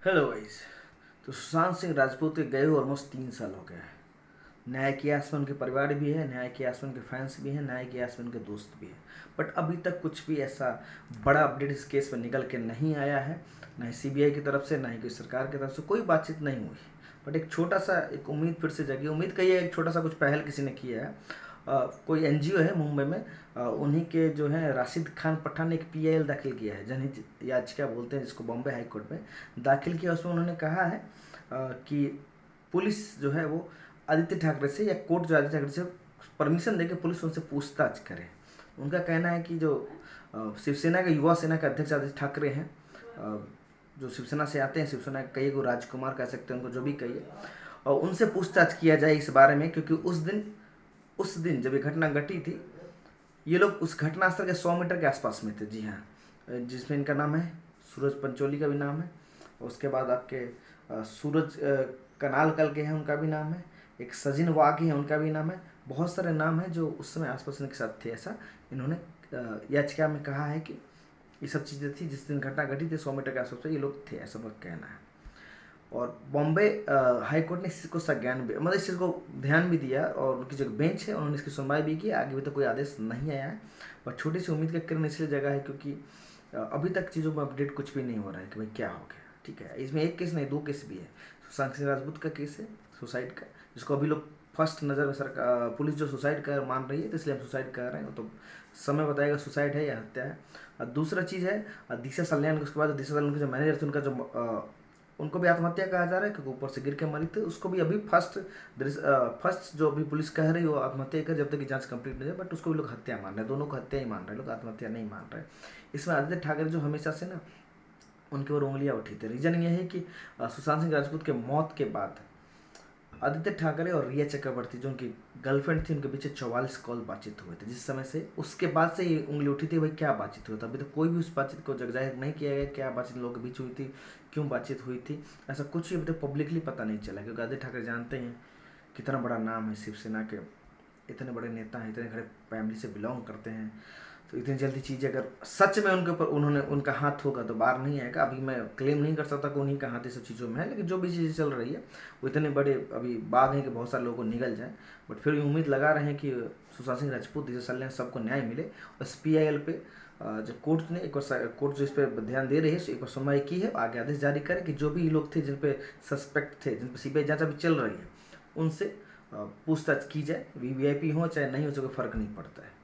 Hello guys. तो सुशांत सिंह राजपूत के गए हुए ऑलमोस्ट 3 साल हो गए हैं। न्याय के आस में उनके परिवार भी है, न्याय के आस में उनके फैंस भी हैं, न्याय के आस में उनके दोस्त भी हैं। बट अभी तक कुछ भी ऐसा बड़ा अपडेट इस केस में निकल के नहीं आया है। ना ही सीबीआई की तरफ से, ना ही कोई सरकार की तरफ से कोई बातचीत नहीं हुई। बट एक छोटा सा एक उम्मीद फिर से जगी। उम्मीद कही है, एक छोटा सा कुछ पहल किसी ने किया है। कोई एनजीओ है मुंबई में, उन्हीं के जो है राशिद खान पठान ने एक पीआईएल दाखिल किया है, जनहित याचिका बोलते हैं जिसको, बॉम्बे हाई कोर्ट में दाखिल किया। उसमें उन्होंने कहा है कि पुलिस जो है वो आदित्य ठाकरे से, या कोर्ट जो आदित्य ठाकरे से परमिशन देके पुलिस उनसे पूछताछ करे। उनका कहना है कि जो शिवसेना के युवा सेना के अध्यक्ष आदित्य ठाकरे हैं, जो शिवसेना से आते हैं, शिवसेना के कई को राजकुमार कह सकते हैं, उनको जो भी कहिए, और उनसे पूछताछ किया जाए इस बारे में। क्योंकि उस दिन जब ये घटना घटी थी, ये लोग उस घटनास्थल के 100 मीटर के आसपास में थे। जी हाँ, जिसमें इनका नाम है सूरज पंचोली का भी नाम है, और उसके बाद आपके सूरज कनाल कल के हैं, उनका भी नाम है। एक सजिन वाघ है, उनका भी नाम है। बहुत सारे नाम हैं जो उस समय आसपास इनके साथ थे। ऐसा इन्होंने याचिका में कहा है कि ये सब चीज़ें थी जिस दिन घटना घटी थी, 100 मीटर के आसपास ये लोग थे, ऐसा उनका कहना है। और बॉम्बे हाई कोर्ट ने इस चीज़ को संज्ञान भी, मतलब इस चीज़ को ध्यान भी दिया, और उनकी जो बेंच है उन्होंने इसकी सुनवाई भी की। आगे भी तो कोई आदेश नहीं आया है, पर छोटी सी उम्मीद का किरण इसलिए जगह है क्योंकि अभी तक चीज़ों में अपडेट कुछ भी नहीं हो रहा है कि भाई क्या हो गया। ठीक है, इसमें एक केस नहीं, 2 केस भी है। सुशांत सिंह राजपूत का केस है सुसाइड का, जिसको अभी लोग फर्स्ट नज़र में सरकार पुलिस जो सुसाइड कर मान रही है, तो इसलिए हम सुसाइड कर रहे हैं। तो समय बताएगा सुसाइड है या हत्या है। और दूसरा चीज़ है दिशा सल्यान, उसके बाद दिशा सल्यान के जो मैनेजर थे, उनका जो उनको भी आत्महत्या कहा जा रहा है क्योंकि ऊपर से गिर के मरी थी। उसको भी अभी फर्स्ट जो अभी पुलिस कह रही है वो आत्महत्या कर, जब तक कि जांच कंप्लीट नहीं है। बट उसको भी लोग हत्या मान रहे हैं, दोनों को हत्या ही मान रहे हैं लोग, आत्महत्या नहीं मान रहे। इसमें आदित्य ठाकरे जो हमेशा से ना उनकी ओर उंगलियां उठी थी। रीजन ये है कि सुशांत सिंह राजपूत के मौत के बाद आदित्य ठाकरे और रिया चक्रवर्ती जो उनकी गर्लफ्रेंड थी, उनके पीछे 44 कॉल बातचीत हुए थे। जिस समय से उसके बाद से ये उंगली उठी थी भाई क्या बातचीत हुआ था। अभी तक कोई भी उस बातचीत को जग जाहिर नहीं किया गया, क्या बातचीत लोगों के बीच हुई थी, क्यों बातचीत हुई थी। ऐसा कुछ भी अभी तक पब्लिकली पता नहीं चला, क्योंकि आदित्य ठाकरे जानते हैं कितना बड़ा नाम है शिवसेना के, इतने बड़े नेता हैं, इतने बड़े फैमिली से बिलोंग करते हैं। तो इतनी जल्दी चीज़ अगर सच में उनके ऊपर उन्होंने उनका हाथ होगा तो बाहर नहीं आएगा। अभी मैं क्लेम नहीं कर सकता कि उन्हीं का हाथ ये सब चीज़ों में है, लेकिन जो भी चीज़ें चल रही है वो इतने बड़े अभी बाग हैं कि बहुत सारे लोगों को निगल जाए। बट फिर भी उम्मीद लगा रहे हैं कि सुशांत सिंह राजपूत, दिशा सल्यान सबको न्याय मिले। और SPIL पे जो कोर्ट ने एक बार, कोर्ट जो इस पर ध्यान दे रही है, एक बार सुनवाई की है, आगे आदेश जारी करे कि जो भी लोग थे जिन पे सस्पेक्ट थे, जिन पर CBI जांच अभी चल रही है, उनसे पूछताछ की जाए। VVIP हो चाहे नहीं हो, उससे कोई फर्क नहीं पड़ता है।